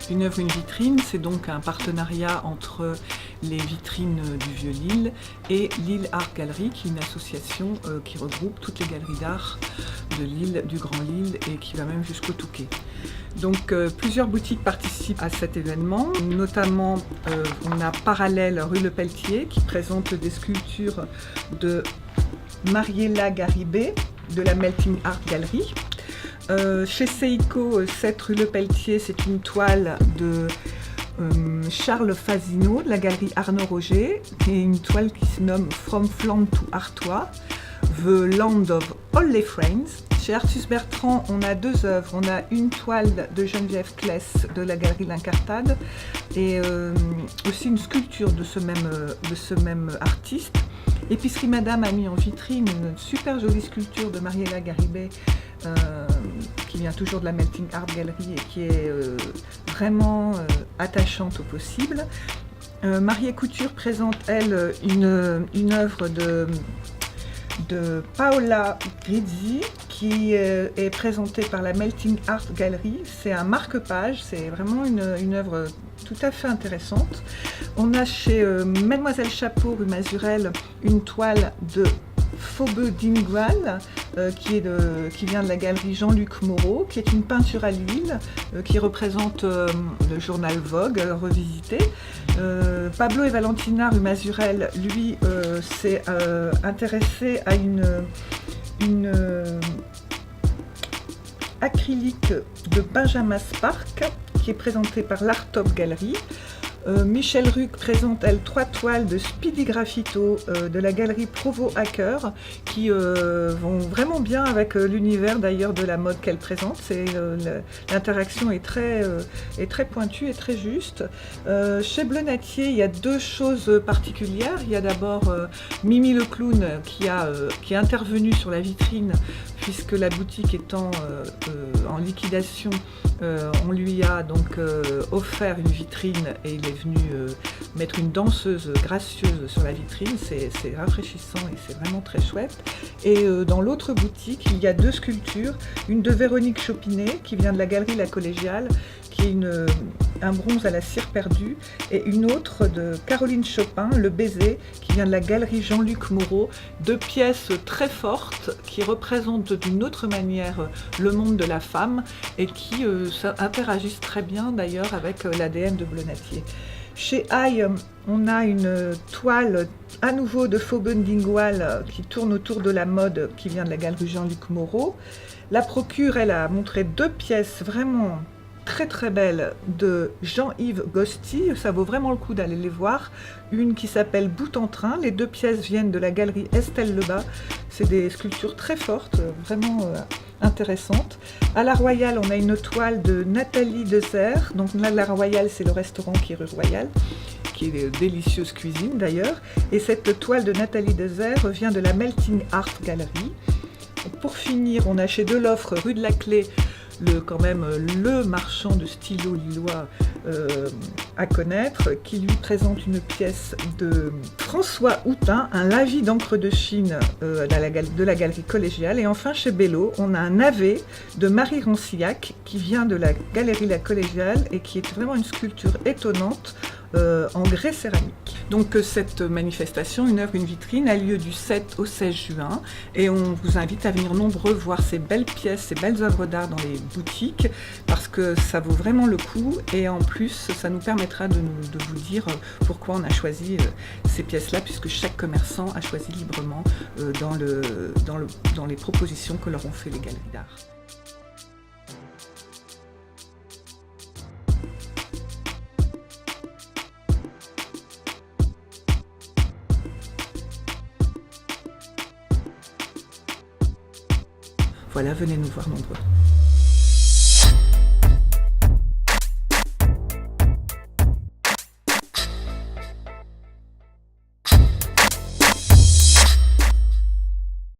Une œuvre, une vitrine, c'est donc un partenariat entre les vitrines du Vieux-Lille et Lille Art Gallery, qui est une association qui regroupe toutes les galeries d'art de Lille, du Grand Lille et qui va même jusqu'au Touquet. Donc plusieurs boutiques participent à cet événement, notamment on a Parallèle rue Le Pelletier qui présente des sculptures de Mariella Garibay de la Melting Art Gallery. Chez Seiko, 7 rue Le Pelletier, c'est une toile de Charles Fasino de la galerie Arnaud Roger, qui est une toile qui se nomme From Flandre to Artois, The Land of All les Friends. Chez Artus Bertrand, on a deux œuvres. On a une toile de Geneviève Kless de la galerie L'Incartade et aussi une sculpture de ce même artiste. Épicerie Madame a mis en vitrine une super jolie sculpture de Mariella Garibay qui vient toujours de la Melting Art Gallery et qui est vraiment attachante au possible. Mariée Couture présente, elle, une œuvre de Paola Grizzi qui est présentée par la Melting Art Gallery. C'est un marque-page, c'est vraiment une œuvre tout à fait intéressante. On a chez Mademoiselle Chapeau, rue Mazurel, une toile de Phoebe Dingwall qui vient de la galerie Jean-Luc Moreau, qui est une peinture à l'huile qui représente le journal Vogue revisité. Pablo et Valentina, rue Mazurel, lui s'est intéressé à une acrylique de Benjamin Spark qui est présentée par l'Art Top Gallery. Michel Ruc présente, elle, 3 toiles de Speedy Graffito de la galerie Provo Hacker qui vont vraiment bien avec l'univers d'ailleurs de la mode qu'elle présente. L'interaction est très pointue et très juste. Chez Blenatier, il y a 2 choses particulières. Il y a d'abord Mimi le clown qui est intervenu sur la vitrine puisque la boutique étant en liquidation, on lui a donc offert une vitrine et il est venu mettre une danseuse gracieuse sur la vitrine. C'est rafraîchissant et c'est vraiment très chouette. Et dans l'autre boutique, il y a 2 sculptures, une de Véronique Chopinet qui vient de la galerie La Collégiale, qui est un bronze à la cire perdue, et une autre de Caroline Chopin, Le Baiser, qui vient de la galerie Jean-Luc Moreau. 2 pièces très fortes qui représentent d'une autre manière le monde de la femme et qui interagissent très bien d'ailleurs avec l'ADN de Blenatier. Chez Haï, on a une toile à nouveau de Phoebe Dingwall qui tourne autour de la mode, qui vient de la galerie Jean-Luc Moreau. La Procure, elle a montré 2 pièces vraiment très belle de Jean-Yves Gosti, ça vaut vraiment le coup d'aller les voir. Une qui s'appelle Bout en train, les 2 pièces viennent de la galerie Estelle Lebas, c'est des sculptures très fortes, vraiment intéressantes. À la Royale, on a une toile de Nathalie Deserre, donc là la Royale c'est le restaurant qui est rue Royale, qui est délicieuse cuisine d'ailleurs, et cette toile de Nathalie Deserre vient de la Melting Art Gallery. Pour finir, on a chez Delofre, rue de la Clé, le marchand de stylos lillois à connaître, qui lui présente une pièce de François Houtin, un lavis d'encre de Chine de la galerie Collégiale. Et enfin chez Bello, on a un navet de Marie Rancillac qui vient de la galerie La Collégiale et qui est vraiment une sculpture étonnante en grès céramique. Donc cette manifestation, une œuvre, une vitrine, a lieu du 7 au 16 juin et on vous invite à venir nombreux voir ces belles pièces, ces belles œuvres d'art dans les boutiques parce que ça vaut vraiment le coup et en plus ça nous permettra de vous dire pourquoi on a choisi ces pièces-là puisque chaque commerçant a choisi librement dans les propositions que leur ont fait les galeries d'art. Voilà, venez nous voir nombreux.